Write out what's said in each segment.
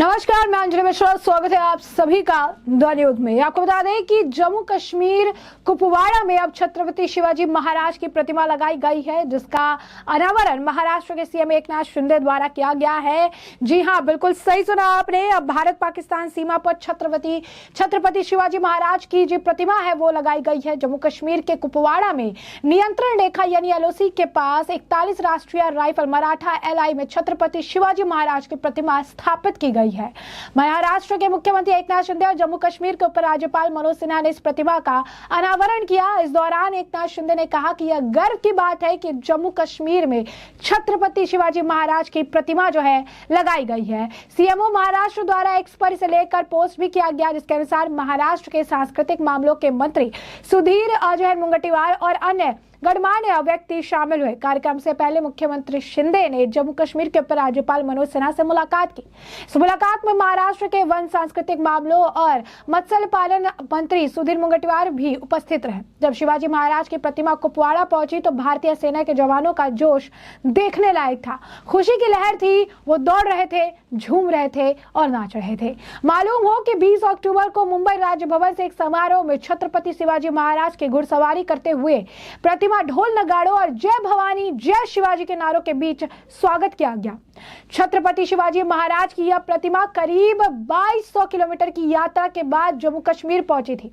नमस्कार, मैं अंजलि मिश्रा। स्वागत है आप सभी का द न्यूज में। आपको बता दें कि जम्मू कश्मीर कुपवाड़ा में अब छत्रपति शिवाजी महाराज की प्रतिमा लगाई गई है, जिसका अनावरण महाराष्ट्र के सीएम एकनाथ शिंदे द्वारा किया गया है। जी हां, बिल्कुल सही सुना आपने। अब भारत पाकिस्तान सीमा पर छत्रपति शिवाजी महाराज की जो प्रतिमा है वो लगाई गई है। जम्मू कश्मीर के कुपवाड़ा में नियंत्रण रेखा यानी एलओसी के पास 41 राष्ट्रीय राइफल मराठा एलआई में छत्रपति शिवाजी महाराज की प्रतिमा स्थापित की गई है। महाराष्ट्र के मुख्यमंत्री एकनाथ शिंदे और जम्मू कश्मीर के उपराज्यपाल मनोज सिन्हा ने इस प्रतिमा का अनावरण किया। इस दौरान एकनाथ शिंदे ने कहा कि यह गर्व की बात है कि जम्मू कश्मीर में छत्रपति शिवाजी महाराज की प्रतिमा जो है लगाई गई है। सीएमओ महाराष्ट्र द्वारा एक्स पर इसे लेकर पोस्ट भी किया गया, जिसके अनुसार महाराष्ट्र के सांस्कृतिक मामलों के मंत्री सुधीर मुनगंटीवार और अन्य गणमान्य व्यक्ति शामिल हुए। कार्यक्रम से पहले मुख्यमंत्री शिंदे ने जम्मू कश्मीर के उपराज्यपाल मनोज सिन्हा से मुलाकात की। इस मुलाकात में महाराष्ट्र के वन सांस्कृतिक मामलों और मत्स्य पालन मंत्री सुधीर मुनगंटीवार भी उपस्थित रहे। जब शिवाजी महाराज की प्रतिमा कुपवाड़ा पहुंची तो भारतीय सेना के जवानों का जोश देखने लायक था। खुशी की लहर थी, वो दौड़ रहे थे, झूम रहे थे और नाच रहे थे। मालूम हो कि 20 अक्टूबर को मुंबई राज्य भवन से एक समारोह में छत्रपति शिवाजी महाराज की घुड़सवारी करते हुए प्रतिमा ढोल नगाड़ों और जय भवानी जय शिवाजी के नारों के बीच स्वागत किया गया। छत्रपति शिवाजी महाराज की यह प्रतिमा करीब 2200 किलोमीटर की यात्रा के बाद जम्मू कश्मीर पहुंची थी।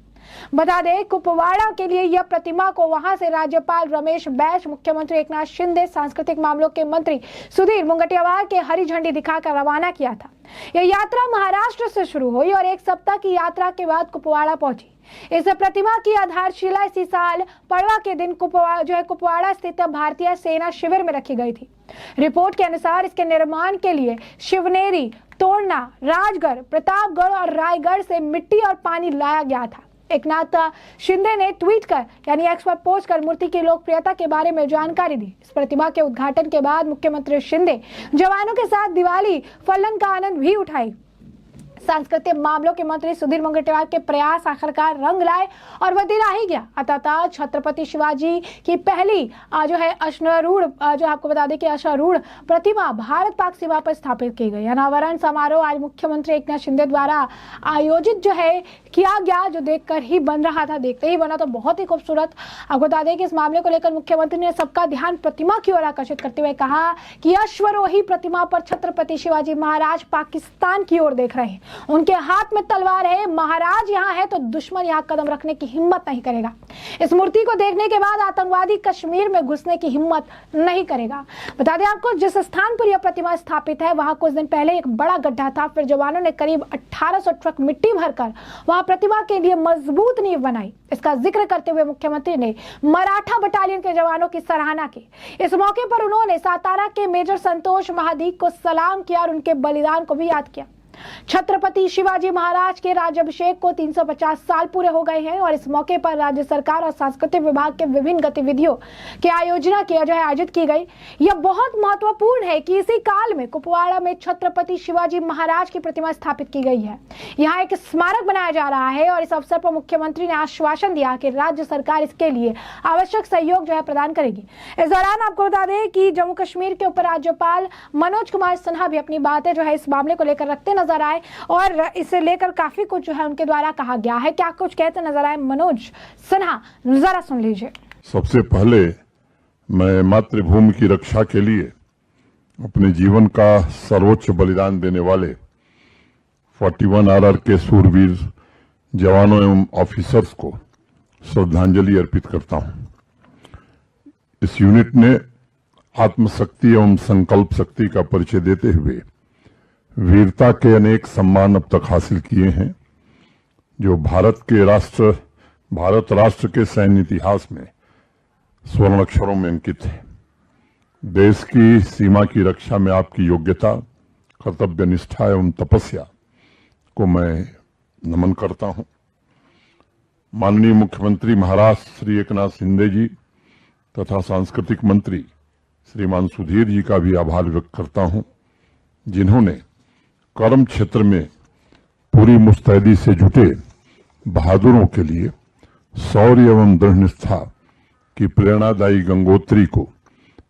बता दें, कुपवाड़ा के लिए यह प्रतिमा को वहां से राज्यपाल रमेश बैस, मुख्यमंत्री एकनाथ शिंदे, सांस्कृतिक मामलों के मंत्री सुधीर मुनगंटीवार के हरी झंडी दिखाकर रवाना किया था। यह यात्रा महाराष्ट्र से शुरू हुई और एक सप्ताह की यात्रा के बाद कुपवाड़ा पहुंची। इस प्रतिमा की आधारशिला इसी साल पड़वा के दिन कुपवाड़ा स्थित भारतीय सेना शिविर में रखी गई थी। रिपोर्ट के अनुसार इसके निर्माण के लिए शिवनेरी, तोरना, राजगढ़, प्रतापगढ़ और रायगढ़ से मिट्टी और पानी लाया गया था। एकनाथ शिंदे ने ट्वीट कर यानी एक्स पर पोस्ट कर मूर्ति की लोकप्रियता के बारे में जानकारी दी। इस प्रतिमा के उद्घाटन के बाद मुख्यमंत्री शिंदे जवानों के साथ दिवाली फलन का आनंद भी उठाई। सांस्कृतिक मामलों के मंत्री सुधीर मुनगंटीवार के प्रयास आखिरकार रंग लाए और वह दिला ही गया। अतः छत्रपति शिवाजी की पहली जो है अश्वारूढ़ जो आपको बता दें कि अश्वारूढ़ प्रतिमा भारत पाक सीमा पर स्थापित की गई। अनावरण समारोह आज मुख्यमंत्री एकनाथ शिंदे द्वारा आयोजित जो है किया गया, जो देखकर ही बन रहा था, देखते ही बना तो बहुत ही खूबसूरत। आपको बता दें कि इस मामले को लेकर मुख्यमंत्री ने सबका ध्यान प्रतिमा की ओर आकर्षित करते हुए कहा कि अश्वारोही प्रतिमा पर छत्रपति शिवाजी महाराज पाकिस्तान की ओर देख रहे हैं, उनके हाथ में तलवार है। महाराज यहाँ है तो दुश्मन यहाँ कदम रखने की हिम्मत नहीं करेगा। इस मूर्ति को देखने के बाद आतंकवादी कश्मीर में घुसने की हिम्मत नहीं करेगा। बता दें आपको, जिस स्थान पर यह प्रतिमा स्थापित है वहां कुछ दिन पहले एक बड़ा गड्ढा था। फिर जवानों ने करीब 1800 ट्रक मिट्टी भरकर वहां प्रतिमा के लिए मजबूत नींव बनाई। इसका जिक्र करते हुए मुख्यमंत्री ने मराठा बटालियन के जवानों की सराहना की। इस मौके पर उन्होंने सातारा के मेजर संतोष महादीक को सलाम किया और उनके बलिदान को भी याद किया। छत्रपति शिवाजी महाराज के राज्याभिषेक को 350 साल पूरे हो गए हैं और इस मौके पर राज्य सरकार और सांस्कृतिक विभाग के विभिन्न गतिविधियों की आयोजित की गई। यह बहुत महत्वपूर्ण है कि इसी काल में कुपवाड़ा में छत्रपति शिवाजी महाराज की प्रतिमा स्थापित की गई है। यहाँ एक स्मारक बनाया जा रहा है और इस अवसर पर मुख्यमंत्री ने आश्वासन दिया कि राज्य सरकार इसके लिए आवश्यक सहयोग प्रदान करेगी। इस दौरान आपको बता दें कि जम्मू कश्मीर के उपराज्यपाल मनोज कुमार सिन्हा भी अपनी बातें इस मामले को लेकर रखते नजर आए और इसे लेकर काफी कुछ उनके द्वारा कहा गया है। क्या कुछ कहते नजर आए मनोज सिन्हा, जरा सुन लीजिए। सबसे पहले मैं मातृभूमि की रक्षा के लिए अपने जीवन का सर्वोच्च बलिदान देने वाले 41 आरआर के सूरवीर जवानों एवं ऑफिसर्स को श्रद्धांजलि अर्पित करता हूं। इस यूनिट ने आत्मशक्ति एवं संकल्प शक्ति का परिचय देते हुए वीरता के अनेक सम्मान अब तक हासिल किए हैं, जो भारत राष्ट्र के सैन्य इतिहास में स्वर्ण अक्षरों में अंकित है। देश की सीमा की रक्षा में आपकी योग्यता, कर्तव्य निष्ठा एवं तपस्या को मैं नमन करता हूं। माननीय मुख्यमंत्री महाराष्ट्र श्री एकनाथ शिंदे जी तथा सांस्कृतिक मंत्री श्रीमान सुधीर जी का भी आभार व्यक्त करता हूं, जिन्होंने कर्म क्षेत्र में पूरी मुस्तैदी से जुटे बहादुरों के लिए शौर्य एवं दृढ़ निष्ठा की प्रेरणादायी गंगोत्री को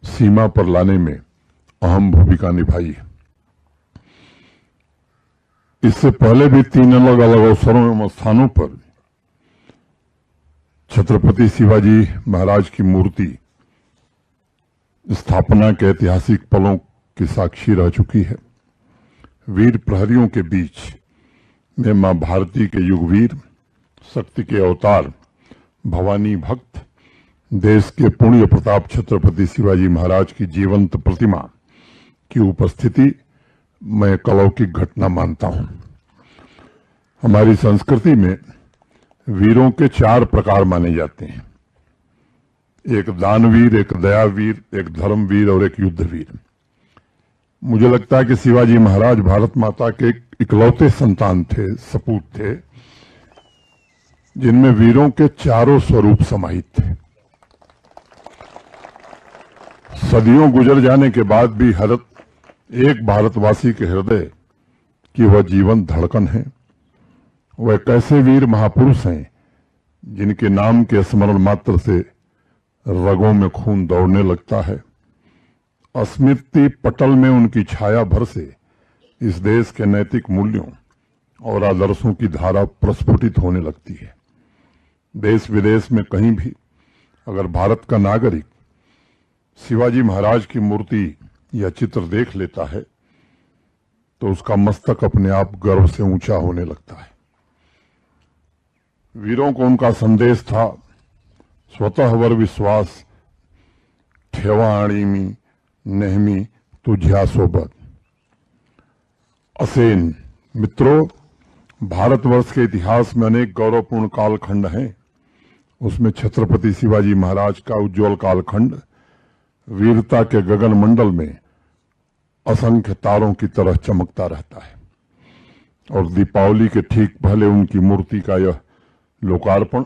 सीमा पर लाने में अहम भूमिका निभाई है। इससे पहले भी 3 अलग अलग अवसरों एवं स्थानों पर छत्रपति शिवाजी महाराज की मूर्ति स्थापना के ऐतिहासिक पलों की साक्षी रह चुकी है। वीर प्रहरियों के बीच में मां भारती के युगवीर, शक्ति के अवतार, भवानी भक्त, देश के पुण्य प्रताप छत्रपति शिवाजी महाराज की जीवंत प्रतिमा की उपस्थिति मैं एक अलौकिक घटना मानता हूं। हमारी संस्कृति में वीरों के 4 प्रकार माने जाते हैं। एक दानवीर, एक दयावीर, एक धर्मवीर और एक युद्धवीर। मुझे लगता है कि शिवाजी महाराज भारत माता के इकलौते संतान थे, सपूत थे, जिनमें वीरों के चारों स्वरूप समाहित थे। सदियों गुजर जाने के बाद भी हर एक भारतवासी के हृदय की वह जीवंत धड़कन है। वह कैसे वीर महापुरुष हैं जिनके नाम के स्मरण मात्र से रगों में खून दौड़ने लगता है। स्मृति पटल में उनकी छाया भर से इस देश के नैतिक मूल्यों और आदर्शों की धारा प्रस्फुटित होने लगती है। देश विदेश में कहीं भी अगर भारत का नागरिक शिवाजी महाराज की मूर्ति या चित्र देख लेता है तो उसका मस्तक अपने आप गर्व से ऊंचा होने लगता है। वीरों को उनका संदेश था, स्वतःवर विश्वास ठेवा आणीमी नेहमी तुझ्या सोबत। असेन मित्रों, भारतवर्ष के इतिहास में अनेक गौरवपूर्ण कालखंड हैं। उसमें छत्रपति शिवाजी महाराज का उज्जवल कालखंड वीरता के गगन मंडल में असंख्य तारों की तरह चमकता रहता है। और दीपावली के ठीक पहले उनकी मूर्ति का यह लोकार्पण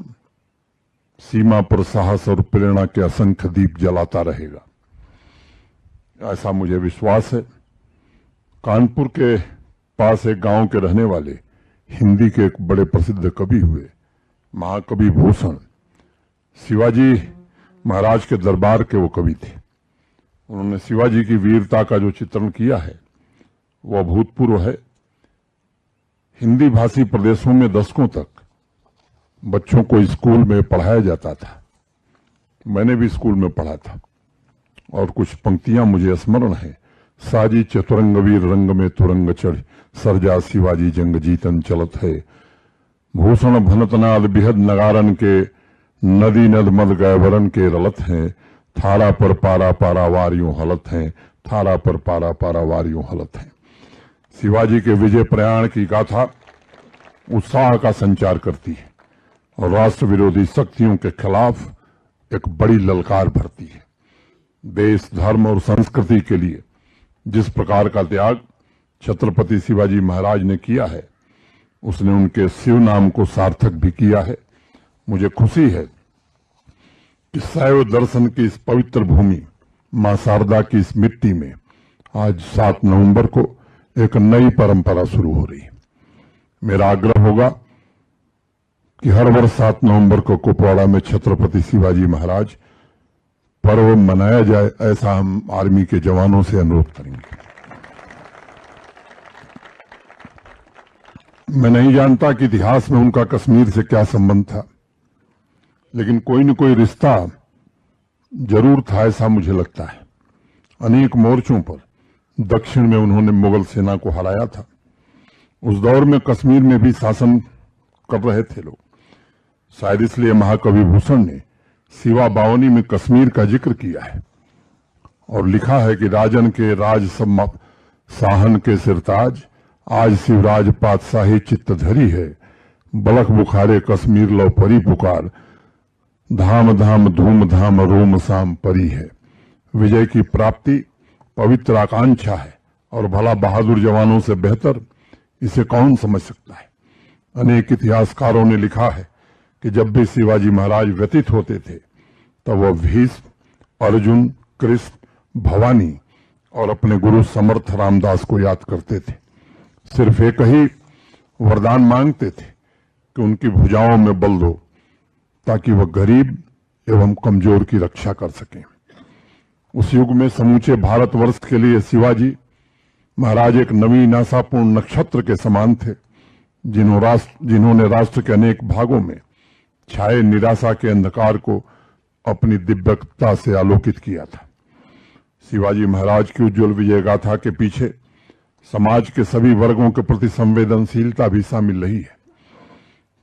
सीमा पर साहस और प्रेरणा के असंख्य दीप जलाता रहेगा, ऐसा मुझे विश्वास है। कानपुर के पास एक गांव के रहने वाले हिंदी के एक बड़े प्रसिद्ध कवि हुए महाकवि भूषण शिवाजी महाराज के दरबार के वो कवि थे। उन्होंने शिवाजी की वीरता का जो चित्रण किया है वह अभूतपूर्व है। हिंदी भाषी प्रदेशों में दशकों तक बच्चों को स्कूल में पढ़ाया जाता था। मैंने भी स्कूल में पढ़ा था और कुछ पंक्तियां मुझे स्मरण है। साजी चतुरंग वीर रंग में तुरंग चढ़, सरजा शिवाजी जंग जीतन चलत है। भूषण भनतनाद बिहद नगारन के, नदी नद मद गैवरन के रलत हैं। थारा पर पारा पारा वारियों हलत हैं, थारा पर पारा पारा वारियों हलत हैं। शिवाजी के विजय प्रयाण की गाथा उत्साह का संचार करती है और राष्ट्र विरोधी शक्तियों के खिलाफ एक बड़ी ललकार भरती है। देश, धर्म और संस्कृति के लिए जिस प्रकार का त्याग छत्रपति शिवाजी महाराज ने किया है, उसने उनके शिव नाम को सार्थक भी किया है। मुझे खुशी है कि शैव दर्शन की इस पवित्र भूमि मां शारदा की इस मिट्टी में आज 7 नवंबर को एक नई परंपरा शुरू हो रही है। मेरा आग्रह होगा कि हर वर्ष 7 नवंबर को कुपवाड़ा में छत्रपति शिवाजी महाराज पर्व मनाया जाए, ऐसा हम आर्मी के जवानों से अनुरोध करेंगे। मैं नहीं जानता कि इतिहास में उनका कश्मीर से क्या संबंध था, लेकिन कोई न कोई रिश्ता जरूर था, ऐसा मुझे लगता है। अनेक मोर्चों पर दक्षिण में उन्होंने मुगल सेना को हराया था। उस दौर में कश्मीर में भी शासन कर रहे थे लोग। शायद इसलिए महाकवि भूषण ने शिवा बावनी में कश्मीर का जिक्र किया है और लिखा है कि राजन के राज सब साहन के सिरताज, आज शिवराज पातशाही चित्त धरी है। बलख बुखारे कश्मीर लो परी पुकार, धाम धाम धूम धाम रोम साम परी है। विजय की प्राप्ति पवित्र आकांक्षा है और भला बहादुर जवानों से बेहतर इसे कौन समझ सकता है। अनेक इतिहासकारों ने लिखा है कि जब भी शिवाजी महाराज व्यतीत होते थे तब वह भीष्म, अर्जुन, कृष्ण, भवानी और अपने गुरु समर्थ रामदास को याद करते थे। सिर्फ एक ही वरदान मांगते थे कि उनकी भुजाओं में बल दो ताकि वह गरीब एवं कमजोर की रक्षा कर सकें। उस युग में समूचे भारतवर्ष के लिए शिवाजी महाराज एक नवीन आशापूर्ण नक्षत्र के समान थे, जिन्होंने राष्ट्र के अनेक भागों में छाए निराशा के अंधकार को अपनी दिव्यता से आलोकित किया था। शिवाजी महाराज की उज्जवल विजय गाथा के पीछे समाज के सभी वर्गों के प्रति संवेदनशीलता भी शामिल रही है।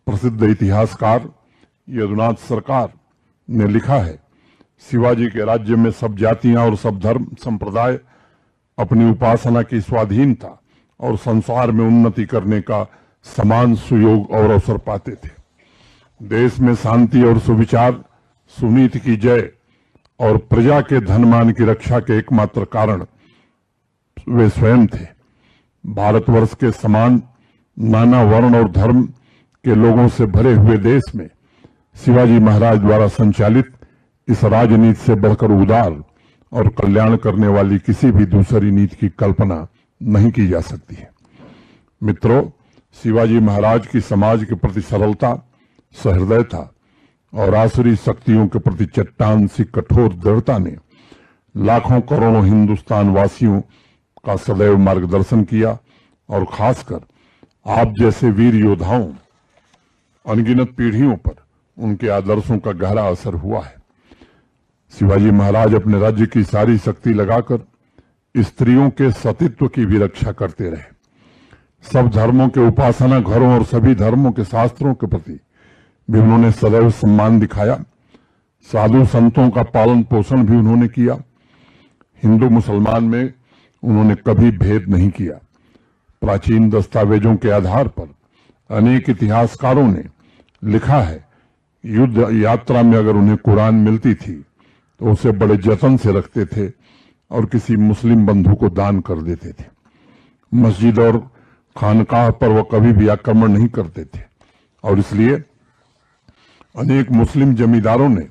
प्रसिद्ध इतिहासकार यदुनाथ सरकार ने लिखा है, शिवाजी के राज्य में सब जातियां और सब धर्म संप्रदाय अपनी उपासना की स्वाधीनता और संसार में उन्नति करने का समान सुयोग और अवसर पाते थे। देश में शांति और सुविचार, सुनीति की जय और प्रजा के धनमान की रक्षा के एकमात्र कारण वे स्वयं थे। भारतवर्ष के समान नाना वर्ण और धर्म के लोगों से भरे हुए देश में शिवाजी महाराज द्वारा संचालित इस राजनीति से बढ़कर उदार और कल्याण करने वाली किसी भी दूसरी नीति की कल्पना नहीं की जा सकती है। मित्रों, शिवाजी महाराज की समाज के प्रति सरलता, सहृदयता और आसुरी शक्तियों के प्रति चट्टान सी कठोर दृढ़ता ने लाखों करोड़ों हिंदुस्तान वासियों का सदैव मार्गदर्शन किया और खासकर आप जैसे वीर योद्धाओं अनगिनत पीढ़ियों पर उनके आदर्शों का गहरा असर हुआ है। शिवाजी महाराज अपने राज्य की सारी शक्ति लगाकर स्त्रियों के सतीत्व की भी रक्षा करते रहे। सब धर्मों के उपासना घरों और सभी धर्मों के शास्त्रों के प्रति भी उन्होंने सदैव सम्मान दिखाया। साधु संतों का पालन पोषण भी उन्होंने किया। हिंदू मुसलमान में उन्होंने कभी भेद नहीं किया। प्राचीन दस्तावेजों के आधार पर अनेक इतिहासकारों ने लिखा है, युद्ध यात्रा में अगर उन्हें कुरान मिलती थी तो उसे बड़े जतन से रखते थे और किसी मुस्लिम बंधु को दान कर देते थे। मस्जिद और खानकाह पर वह कभी भी आक्रमण नहीं करते थे और इसलिए अनेक मुस्लिम जमींदारों ने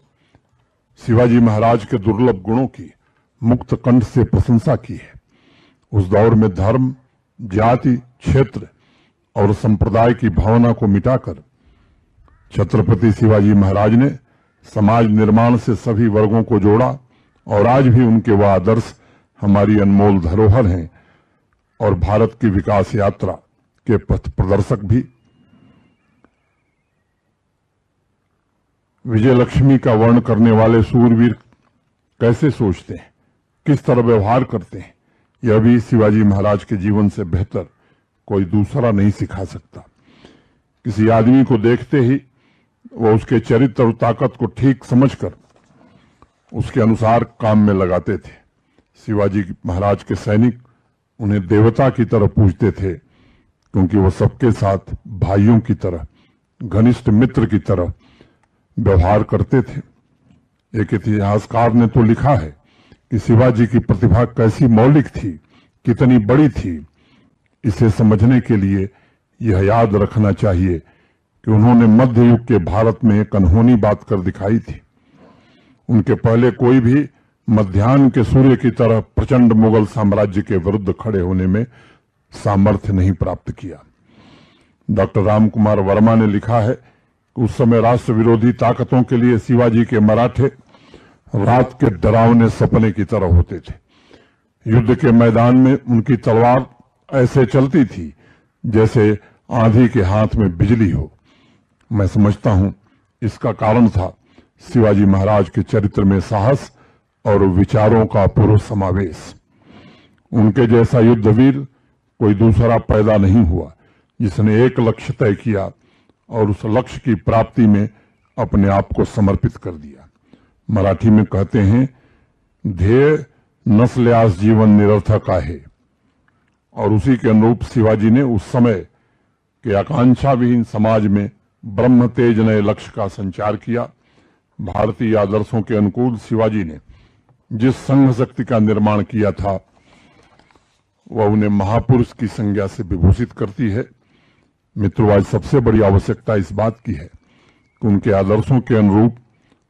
शिवाजी महाराज के दुर्लभ गुणों की मुक्त कंठ से प्रशंसा की है। उस दौर में धर्म, जाति, क्षेत्र और संप्रदाय की भावना को मिटाकर छत्रपति शिवाजी महाराज ने समाज निर्माण से सभी वर्गों को जोड़ा और आज भी उनके वह आदर्श हमारी अनमोल धरोहर हैं और भारत की विकास यात्रा के पथ प्रदर्शक भी। विजय लक्ष्मी का वर्ण करने वाले सूरवीर कैसे सोचते हैं, किस तरह व्यवहार करते हैं, यह भी शिवाजी महाराज के जीवन से बेहतर कोई दूसरा नहीं सिखा सकता। किसी आदमी को देखते ही वह उसके चरित्र और ताकत को ठीक समझकर उसके अनुसार काम में लगाते थे। शिवाजी महाराज के सैनिक उन्हें देवता की तरह पूजते थे क्योंकि वह सबके साथ भाइयों की तरह, घनिष्ठ मित्र की तरह व्यवहार करते थे। एक इतिहासकार ने तो लिखा है कि शिवाजी की प्रतिभा कैसी मौलिक थी, कितनी बड़ी थी। इसे समझने के लिए यह याद रखना चाहिए कि उन्होंने मध्य युग के भारत में एक अनहोनी बात कर दिखाई थी। उनके पहले कोई भी मध्याह्न के सूर्य की तरह प्रचंड मुगल साम्राज्य के विरुद्ध खड़े होने में सामर्थ्य नहीं प्राप्त किया। डॉक्टर रामकुमार वर्मा ने लिखा है कि उस समय राष्ट्र विरोधी ताकतों के लिए शिवाजी के मराठे रात के डरावने सपने की तरह होते थे। युद्ध के मैदान में उनकी तलवार ऐसे चलती थी जैसे आंधी के हाथ में बिजली हो। मैं समझता हूं इसका कारण था शिवाजी महाराज के चरित्र में साहस और विचारों का अपूर्व समावेश। उनके जैसा युद्धवीर कोई दूसरा पैदा नहीं हुआ जिसने एक लक्ष्य तय किया और उस लक्ष्य की प्राप्ति में अपने आप को समर्पित कर दिया। मराठी में कहते हैं, ध्येय नसल्यास जीवन निरर्थक आहे। और उसी के अनुरूप शिवाजी ने उस समय के आकांक्षा विहीन समाज में ब्रह्म तेज नए लक्ष्य का संचार किया। भारतीय आदर्शों के अनुकूल शिवाजी ने जिस संघ शक्ति का निर्माण किया था वह उन्हें महापुरुष की संज्ञा से विभूषित करती है। मित्रों, आज सबसे बड़ी आवश्यकता इस बात की है कि उनके आदर्शों के अनुरूप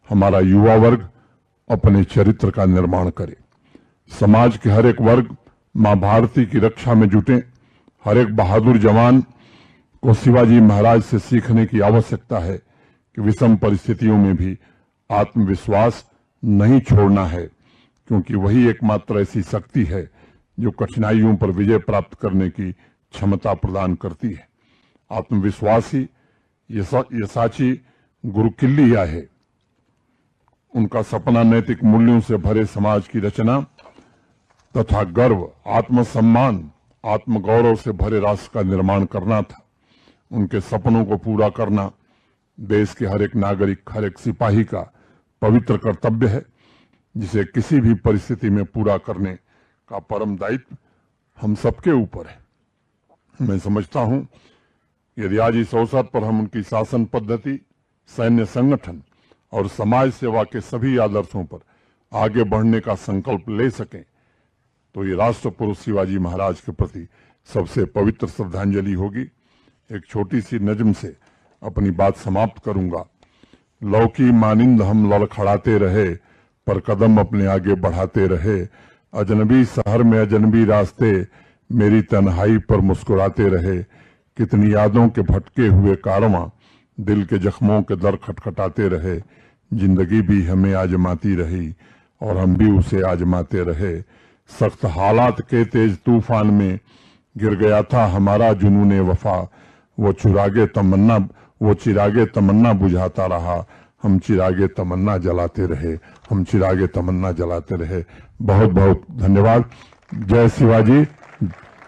हमारा युवा वर्ग अपने चरित्र का निर्माण करे। समाज के हर एक वर्ग मां भारती की रक्षा में जुटे। हर एक बहादुर जवान को शिवाजी महाराज से सीखने की आवश्यकता है कि विषम परिस्थितियों में भी आत्मविश्वास नहीं छोड़ना है, क्योंकि वही एकमात्र ऐसी शक्ति है जो कठिनाइयों पर विजय प्राप्त करने की क्षमता प्रदान करती है। आत्मविश्वास ही यशाची गुरुकिल्ली है। उनका सपना नैतिक मूल्यों से भरे समाज की रचना तथा गर्व, आत्मसम्मान, आत्मगौरव से भरे राष्ट्र का निर्माण करना था। उनके सपनों को पूरा करना देश के हर एक नागरिक, हर एक सिपाही का पवित्र कर्तव्य है, जिसे किसी भी परिस्थिति में पूरा करने का परम दायित्व हम सबके ऊपर है। मैं समझता हूं, यदि आज इस अवसर पर हम उनकी शासन पद्धति, सैन्य संगठन और समाज सेवा के सभी आदर्शों पर आगे बढ़ने का संकल्प ले सकें, तो ये राष्ट्र पुरुष शिवाजी महाराज के प्रति सबसे पवित्र श्रद्धांजलि होगी। एक छोटी सी नज्म से अपनी बात समाप्त करूंगा। लौकी मानिंद हम लड़खड़ाते रहे, पर कदम अपने आगे बढ़ाते रहे। अजनबी शहर में अजनबी रास्ते, मेरी तन्हाई पर मुस्कुराते रहे। कितनी यादों के भटके हुए कारवां, दिल के जख्मों के दर खटखटाते रहे। जिंदगी भी हमें आजमाती रही और हम भी उसे आजमाते रहे। सख्त हालात के तेज तूफान में गिर गया था हमारा जुनूने वफा। वो चिरागे तमन्ना बुझाता रहा, हम चिरागे तमन्ना जलाते रहे, हम चिरागे तमन्ना जलाते रहे। बहुत बहुत धन्यवाद। जय शिवाजी,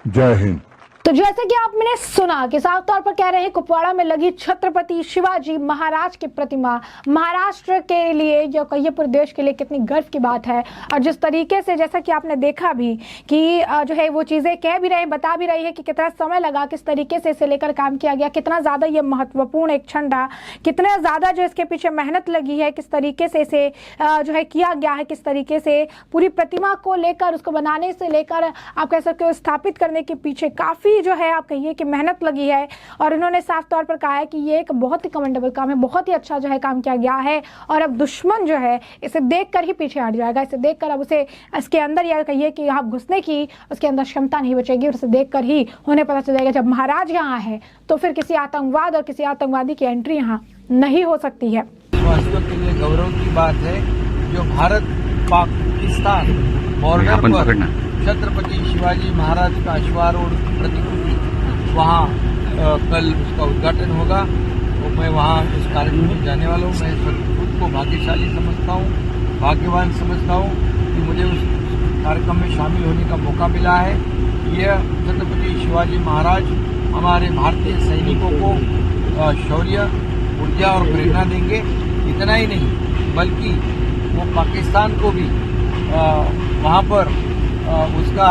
जय हिंद। तो जैसे कि आपने सुना कि साफ तौर पर कह रहे हैं, कुपवाड़ा में लगी छत्रपति शिवाजी महाराज की प्रतिमा महाराष्ट्र के लिए, जो कहिए पूरे देश के लिए कितनी गर्व की बात है। और जिस तरीके से, जैसा कि आपने देखा भी कि जो है वो चीज़ें कह भी रहे हैं, बता भी रही है कि कितना समय लगा, किस तरीके से इसे लेकर काम किया गया, कितना ज़्यादा ये महत्वपूर्ण एक क्षण रहा, कितना ज़्यादा जो इसके पीछे मेहनत लगी है, किस तरीके से इसे जो है किया गया है, किस तरीके से पूरी प्रतिमा को लेकर, उसको बनाने से लेकर आप कह सकते हो स्थापित करने के पीछे काफ़ी जो है आप कहिए कि मेहनत लगी है। और इन्होंने साफ तौर पर कहा है कि ये एक बहुत ही कमेंडेबल काम है, बहुत ही अच्छा जो है काम किया गया है। और अब दुश्मन जो है इसे देखकर ही पीछे हट जाएगा, इसे देखकर अब उसे इसके अंदर या कहिए कि आप घुसने की उसके अंदर क्षमता नहीं बचेगी। और उसे देखकर ही उन्हें पता चल जाएगा, जब महाराज यहाँ है तो फिर किसी आतंकवाद और किसी आतंकवादी की एंट्री यहाँ नहीं हो सकती है। वासियों के लिए गौरव की बात है, जो भारत पाकिस्तान बॉर्डर पर छत्रपति शिवाजी महाराज का अश्वारूढ़ प्रतिकृति वहाँ कल उसका उद्घाटन होगा। तो मैं वहाँ उस कार्यक्रम में जाने वाला हूँ। मैं खुद को भाग्यशाली समझता हूँ, भाग्यवान समझता हूँ कि मुझे उस कार्यक्रम में शामिल होने का मौका मिला है। यह छत्रपति शिवाजी महाराज हमारे भारतीय सैनिकों को शौर्य, ऊर्जा और प्रेरणा देंगे। इतना ही नहीं, बल्कि वो पाकिस्तान को भी वहाँ पर उसका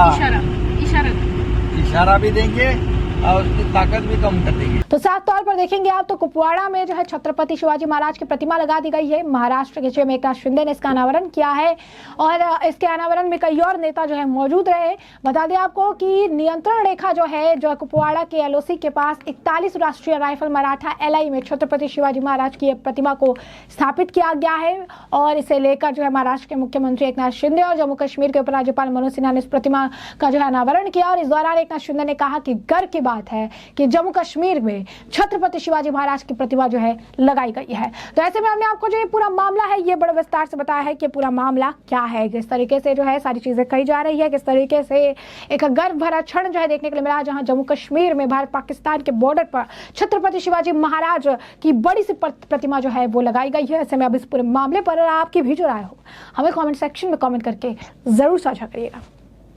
इशारा भी देंगे और उसकी ताकत भी कम कर देंगे। तो साफ तौर पर देखेंगे आप तो कुपवाड़ा में जो है छत्रपति शिवाजी महाराज की प्रतिमा लगा दी गई है। महाराष्ट्र के सीएम एकनाथ शिंदे ने इसका अनावरण किया है और इसके अनावरण में कई और नेता जो है मौजूद रहे। बता दें आपको कि नियंत्रण रेखा जो है कुपवाड़ा के एलओसी के पास 41 राष्ट्रीय राइफल मराठा एलआई में छत्रपति शिवाजी महाराज की प्रतिमा को स्थापित किया गया है। और इसे लेकर जो है महाराष्ट्र के मुख्यमंत्री एकनाथ शिंदे और जम्मू कश्मीर के उपराज्यपाल मनोज सिन्हा ने इस प्रतिमा का जो है अनावरण किया। और इस दौरान एकनाथ शिंदे ने कहा कि गर्व की बात है कि जम्मू कश्मीर में छत्रपति शिवाजी महाराज की प्रतिमा जो है लगाई गई है। तो ऐसे में हमने आपको जो ये पूरा मामला है ये बड़े विस्तार से बताया है कि पूरा मामला क्या है, किस तरीके से जो है सारी चीजें कही जा रही है, किस तरीके से एक गर्व भरा क्षण जो है देखने के लिए मिला, जहां जम्मू कश्मीर में भारत पाकिस्तान के बॉर्डर पर छत्रपति शिवाजी महाराज की बड़ी सी प्रतिमा जो है वो लगाई गई है। ऐसे में अब इस पूरे मामले पर आपकी भी जो राय हो हमें कॉमेंट सेक्शन में कॉमेंट करके जरूर साझा करिएगा।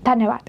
धन्यवाद।